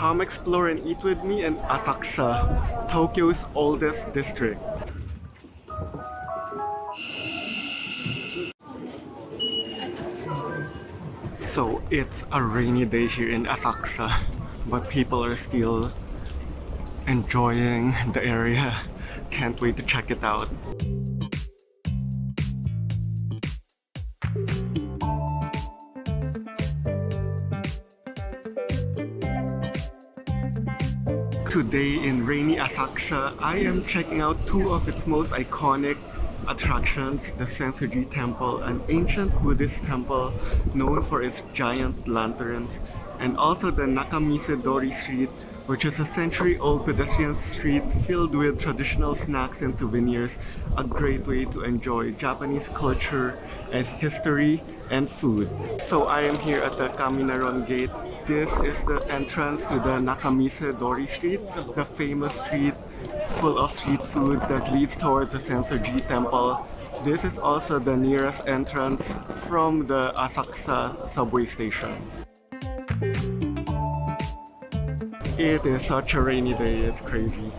Come explore and eat with me in Asakusa, Tokyo's oldest district. So it's a rainy day here in Asakusa, but people are still enjoying the area. Can't wait to check it out. Today in rainy Asakusa, I am checking out two of its most iconic attractions, the Sensoji Temple, an ancient Buddhist temple known for its giant lanterns, and also the Nakamise-Dori Street, which is a century-old pedestrian street filled with traditional snacks and souvenirs, a great way to enjoy Japanese culture and history and food. So I am here at the Kaminarimon gate. This is the entrance to the Nakamise-Dori Street, the famous street full of street food that leads towards the Sensoji Temple. This is also the nearest entrance from the Asakusa subway station. It is such a rainy day, it's crazy.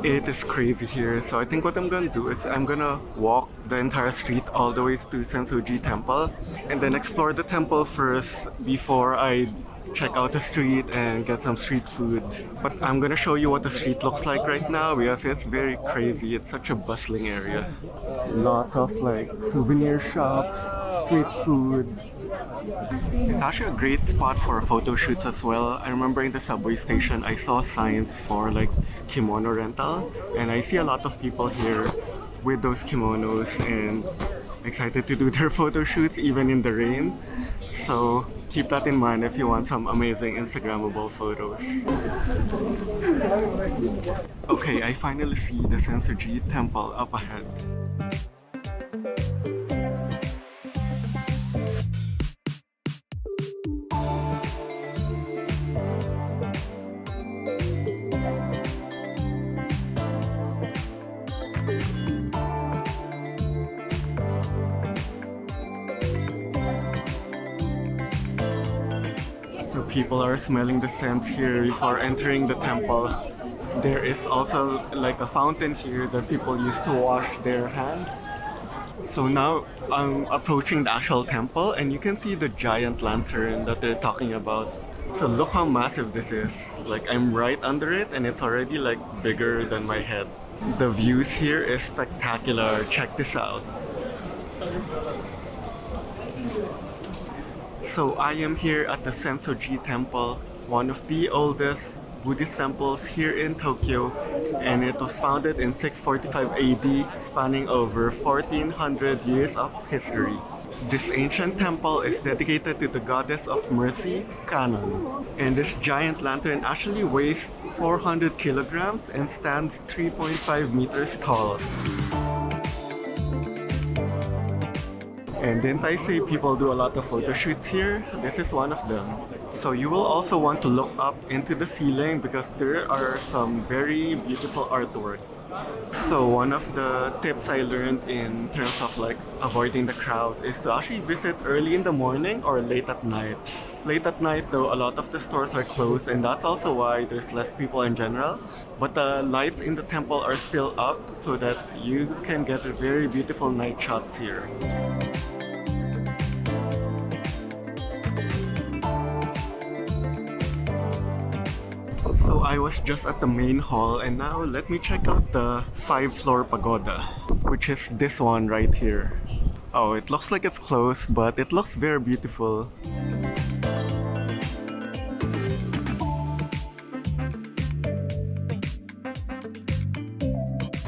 It is crazy here, so I think what I'm gonna do is I'm gonna walk the entire street all the way to Sensoji Temple and then explore the temple first before I check out the street and get some street food. But I'm gonna show you what the street looks like right now because it's very crazy. It's such a bustling area. Lots of like souvenir shops, street food. It's actually a great spot for photo shoots as well. I remember in the subway station I saw signs for like kimono rental, and I see a lot of people here with those kimonos and excited to do their photo shoots even in the rain. So keep that in mind if you want some amazing Instagrammable photos. Okay, I finally see the Sensoji Temple up ahead. So people are smelling the scents here before entering the temple. There is also like a fountain here that people use to wash their hands. So now I'm approaching the actual temple and you can see the giant lantern that they're talking about. So look how massive this is. Like I'm right under it and it's already like bigger than my head. The views here is spectacular. Check this out. So I am here at the Sensoji Temple, one of the oldest Buddhist temples here in Tokyo, and it was founded in 645 AD, spanning over 1400 years of history. This ancient temple is dedicated to the goddess of mercy, Kannon, and this giant lantern actually weighs 400 kilograms and stands 3.5 meters tall. And didn't I say people do a lot of photo shoots here? This is one of them. So you will also want to look up into the ceiling because there are some very beautiful artwork. So one of the tips I learned in terms of like avoiding the crowds is to actually visit early in the morning or late at night. Late at night though, a lot of the stores are closed and that's also why there's less people in general. But the lights in the temple are still up so that you can get very beautiful night shots here. So I was just at the main hall and now let me check out the 5th-floor pagoda, which is this one right here. Oh, it looks like it's closed, but it looks very beautiful.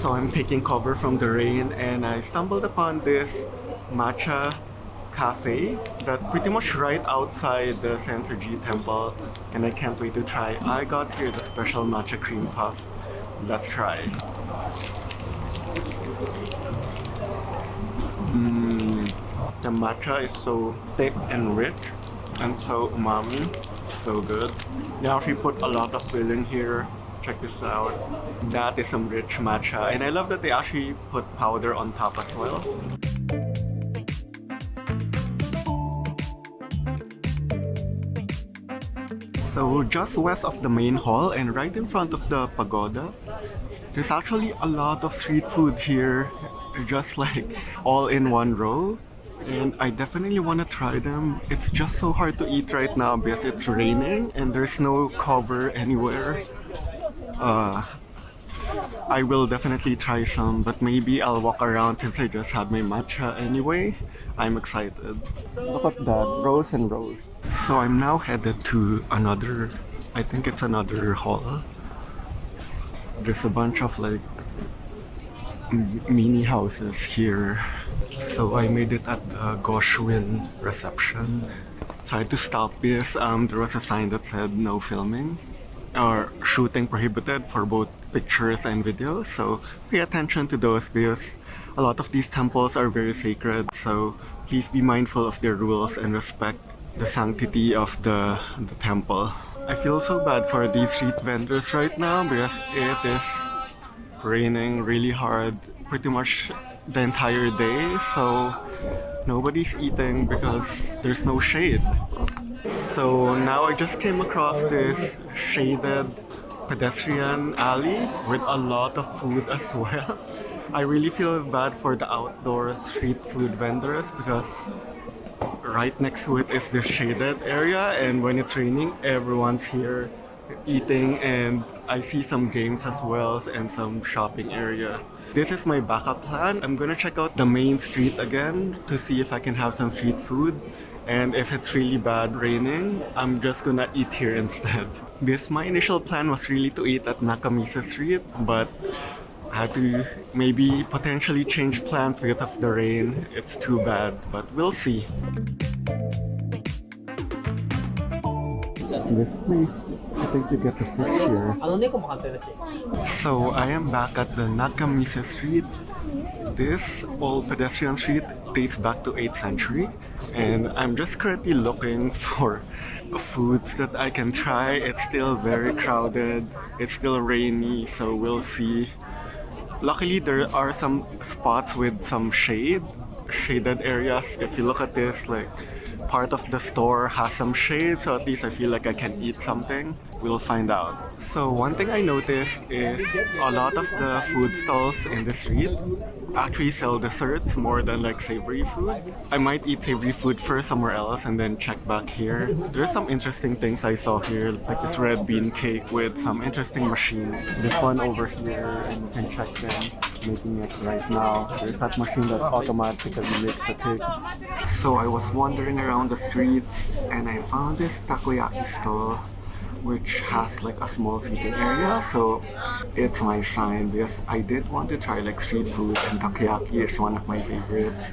So I'm taking cover from the rain and I stumbled upon this matcha cafe that's pretty much right outside the Sensoji Temple and I can't wait to try. I got here the special matcha cream puff. Let's try. The matcha is so thick and rich and so umami, so good. They actually put a lot of filling here. Check this out. That is some rich matcha and I love that they actually put powder on top as well. So So just west of the main hall and right in front of the pagoda, there's actually a lot of street food here, just like all in one row. And I definitely want to try them. It's just so hard to eat right now because it's raining and there's no cover anywhere. I will definitely try some, but maybe I'll walk around since I just had my matcha anyway. I'm excited. Look at that, rows and rows. So I'm now headed to another, I think it's another hall. There's a bunch of like mini houses here. So I made it at the Goshuin reception. Tried to stop this. There was a sign that said no filming or shooting prohibited for both pictures and videos. So pay attention to those because a lot of these temples are very sacred. So please be mindful of their rules and respect the sanctity of the temple. I feel so bad for these street vendors right now because it is raining really hard pretty much the entire day, so nobody's eating because there's no shade. So now I just came across this shaded pedestrian alley with a lot of food as well. I really feel bad for the outdoor street food vendors because right next to it is this shaded area, and when it's raining everyone's here eating, and I see some games as well and some shopping area. This is my backup plan. I'm gonna check out the main street again to see if I can have some street food, and if it's really bad raining, I'm just gonna eat here instead. Because my initial plan was really to eat at Nakamise Street, but I had to maybe potentially change plans because of the rain. It's too bad, but we'll see. This place, I think you get the fish here. So I am back at the Nakamise Street. This old pedestrian street dates back to 8th century, and I'm just currently looking for foods that I can try. It's still very crowded, it's still rainy, so we'll see. Luckily there are some spots with some shaded areas. If you look at this, like part of the store has some shade, so at least I feel like I can eat something. We'll find out. So one thing I noticed is a lot of the food stalls in the street actually sell desserts more than like savory food. I might eat savory food first somewhere else and then check back here. There's some interesting things I saw here, like this red bean cake with some interesting machines. This one over here, and you can check them making it right now. There's that machine that automatically makes the cake. So I was wandering around the streets and I found this takoyaki stall which has like a small seating area, so it's my sign because I did want to try like street food, and takoyaki is one of my favorites.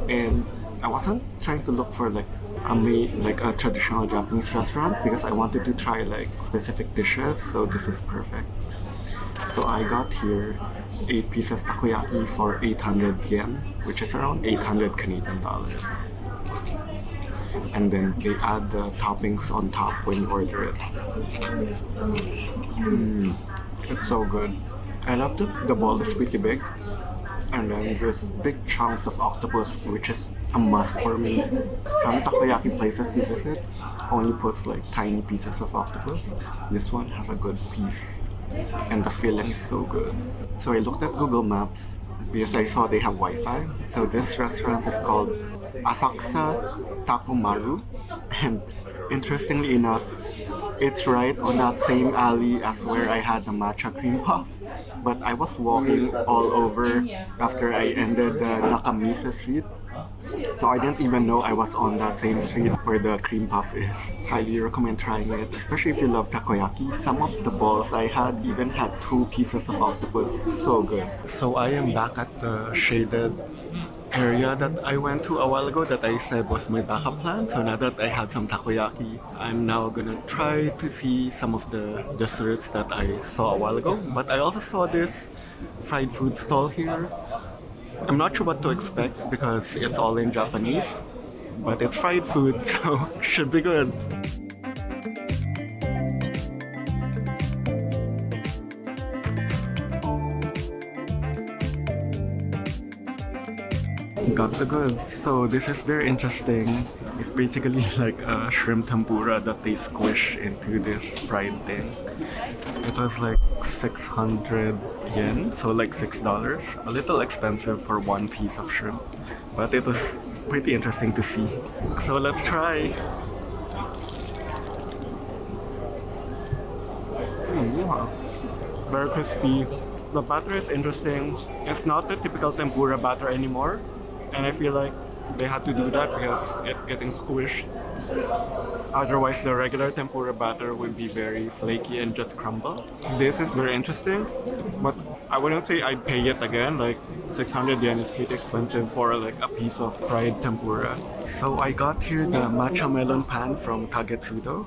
And I wasn't trying to look for like a traditional Japanese restaurant because I wanted to try like specific dishes, so this is perfect. So I got here 8 pieces takoyaki for 800 yen, which is around 800 Canadian dollars. And then they add the toppings on top when you order it. It's so good. I love that the ball is pretty big, and then there's big chunks of octopus, which is a must for me. Some takoyaki places you visit only puts like tiny pieces of octopus. This one has a good piece, and the filling is so good. So I looked at Google Maps because I saw they have Wi-Fi. So this restaurant is called Asakusa Takomaru, and interestingly enough, it's right on that same alley as where I had the matcha cream puff. But I was walking all over after I ended the Nakamise Street, so I didn't even know I was on that same street where the cream puff is. Highly recommend trying it, especially if you love takoyaki. Some of the balls I had even had 2 pieces of octopus. So good. So I am back at the shaded area that I went to a while ago that I said was my backup plan. So now that I had some takoyaki, I'm now gonna try to see some of the desserts that I saw a while ago. But I also saw this fried food stall here. I'm not sure what to expect because it's all in Japanese, but it's fried food, so should be good. Got the goods. So this is very interesting. It's basically like a shrimp tempura that they squish into this fried thing. It was like 600 yen, so like $6. A little expensive for one piece of shrimp, but it was pretty interesting to see. So let's try. Wow. Very crispy. The batter is interesting. It's not the typical tempura batter anymore, and I feel like they had to do that because it's getting squished. Otherwise, the regular tempura batter would be very flaky and just crumble. This is very interesting, but I wouldn't say I'd pay it again. Like 600 yen is pretty expensive for like a piece of fried tempura. So I got here the matcha melon pan from Kagetsudo.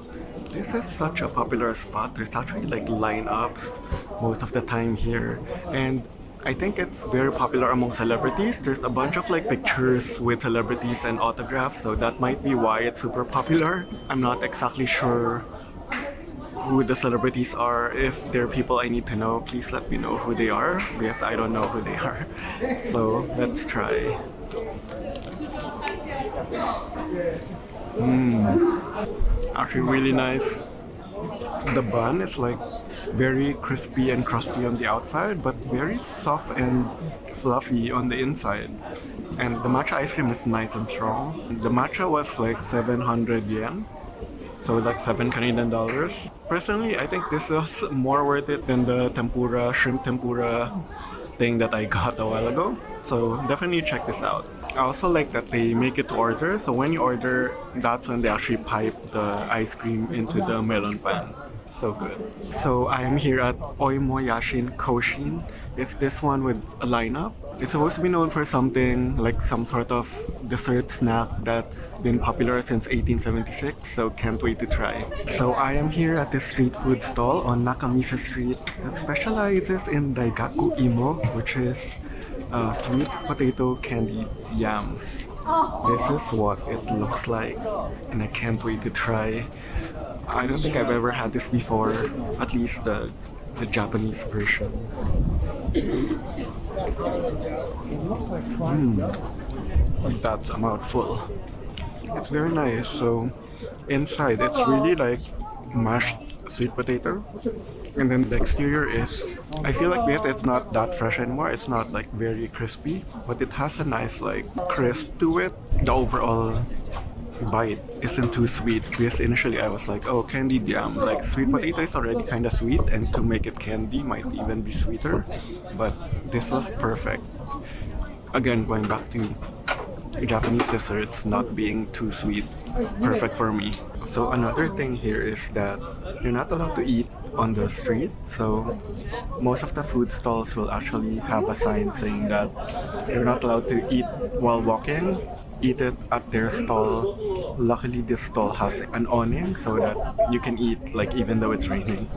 This is such a popular spot. There's actually like lineups most of the time here, and I think it's very popular among celebrities. There's a bunch of like pictures with celebrities and autographs, so that might be why it's super popular. I'm not exactly sure who the celebrities are. If they're people I need to know, please let me know who they are, because I don't know who they are. So let's try. Actually really nice. The bun is like very crispy and crusty on the outside, but very soft and fluffy on the inside. And the matcha ice cream is nice and strong. The matcha was like 700 yen, so like 7 Canadian dollars. Personally, I think this was more worth it than the tempura, shrimp tempura thing that I got a while ago. So definitely check this out. I also like that they make it to order, so when you order, that's when they actually pipe the ice cream into the melon pan. So good. So I am here at Oimoyasan Koshin. It's this one with a lineup. It's supposed to be known for something like some sort of dessert snack that's been popular since 1876, so can't wait to try. So I am here at this street food stall on Nakamise Street that specializes in Daigaku imo, which is sweet potato candied yams. This is what it looks like, and I can't wait to try. I don't think I've ever had this before, at least the Japanese version. That's a mouthful. It's very nice. So inside it's really like mashed sweet potato, and then the exterior is, I feel like because it's not that fresh anymore, it's not like very crispy, but it has a nice like crisp to it. The overall bite isn't too sweet, because initially I was like, oh, candied yam, like sweet potato is already kind of sweet, and to make it candy might even be sweeter, but this was perfect. Again, going back to Japanese desserts not being too sweet, perfect for me. So another thing here is that you're not allowed to eat on the street, so most of the food stalls will actually have a sign saying that you're not allowed to eat while walking, eat it at their stall. Luckily this stall has an awning so that you can eat like even though it's raining.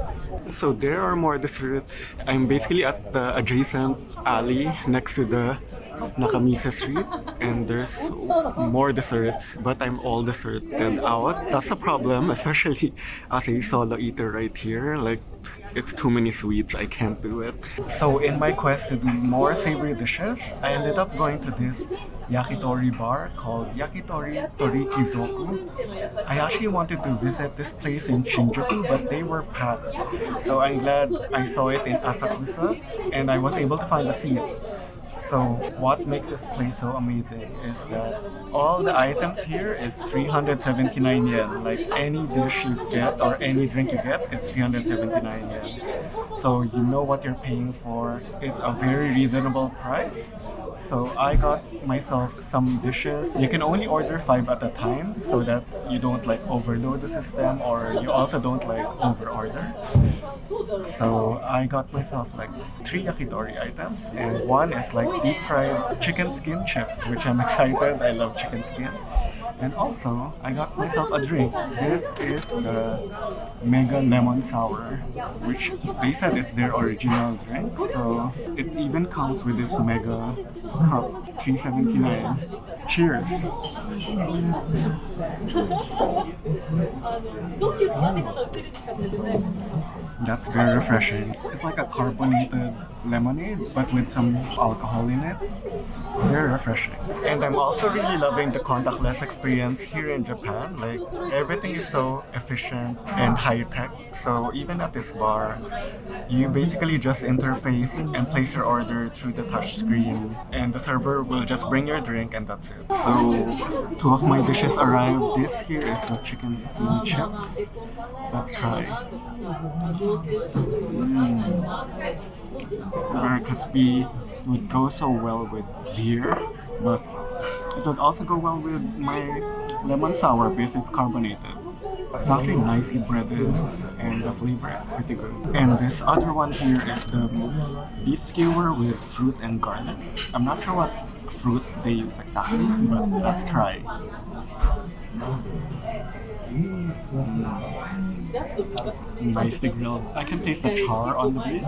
So there are more desserts. I'm basically at the adjacent alley next to the Nakamise Street, and there's more desserts, but I'm all desserted out. That's a problem, especially as a solo eater right here. Like, it's too many sweets, I can't do it. So in my quest to do more savory dishes, I ended up going to this yakitori bar called Yakitori Torikizoku. I actually wanted to visit this place in Shinjuku, but they were packed. So I'm glad I saw it in Asakusa, and I was able to find a seat. So what makes this place so amazing is that all the items here is 379 yen. Like any dish you get or any drink you get, it's 379 yen. So you know what you're paying for. It's a very reasonable price. So I got myself some dishes. You can only order 5 at a time so that you don't like overload the system, or you also don't like over order. So I got myself like 3 yakitori items, and one is like deep fried chicken skin chips, which I'm excited. I love chicken skin. And also, I got myself a drink. This is the Mega Lemon Sour, which they said is their original drink. So it even comes with this mega cup, 379. Cheers! That's very refreshing. It's like a carbonated lemonade, but with some alcohol in it. Very refreshing. And I'm also really loving the contactless experience here in Japan. Like, everything is so efficient and high-tech. So even at this bar, you basically just interface and place your order through the touch screen, and the server will just bring your drink, and that's it. So, two of my dishes arrived. This here is the chicken steam chips. Let's try. Very crispy. Would go so well with beer, but it would also go well with my lemon sour because it's carbonated. It's actually nicely breaded and the flavor is pretty good. And this other one here is the beef skewer with fruit and garlic. I'm not sure what fruit they use exactly, but let's try. Nicely grilled. I can taste the char on the beef.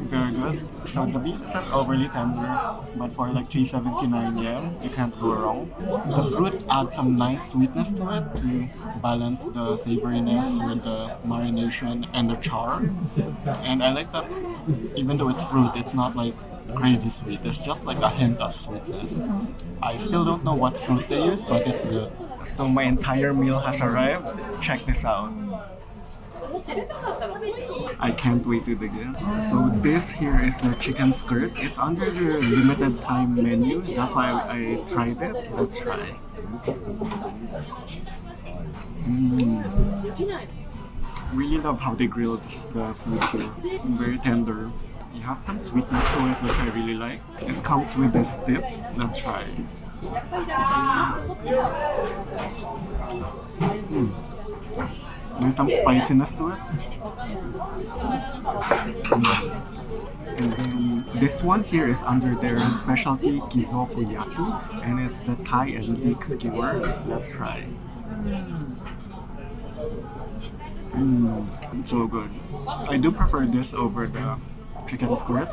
Very good. So the beef isn't overly tender, but for like 379 yen, you can't go wrong. The fruit adds some nice sweetness to it to balance the savoriness with the marination and the char. And I like that even though it's fruit, it's not like crazy sweet. It's just like a hint of sweetness. I still don't know what fruit they use, but it's good. So my entire meal has arrived. Check this out. I can't wait to dig in. So this here is the chicken skirt. It's under the limited time menu. That's why I tried it. Let's try. Really love how they grilled the food here. Very tender. You have some sweetness to it, which I really like. It comes with this dip. Let's try. There's some spiciness to it. And then this one here is under their specialty Kizoku Yaki, and it's the Thai and leek skewer. Let's try. So good. I do prefer this over the chicken skirt,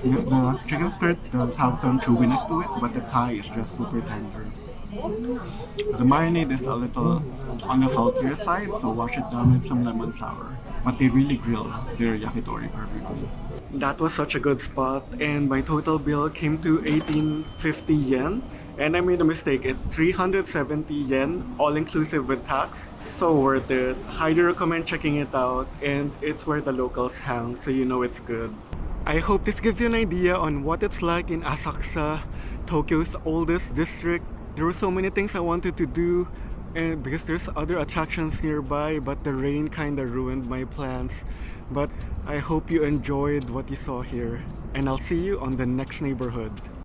because the chicken skirt does have some chewiness to it, but the Thai is just super tender. The marinade is a little on the saltier side, so wash it down with some lemon sour. But they really grill their yakitori perfectly. That was such a good spot, and my total bill came to 1850 yen. And I made a mistake, it's 370 yen, all inclusive with tax. So worth it. Highly recommend checking it out, and it's where the locals hang, so you know it's good. I hope this gives you an idea on what it's like in Asakusa, Tokyo's oldest district. There were so many things I wanted to do, and because there's other attractions nearby, but the rain kinda ruined my plans. But I hope you enjoyed what you saw here, and I'll see you on the next neighborhood.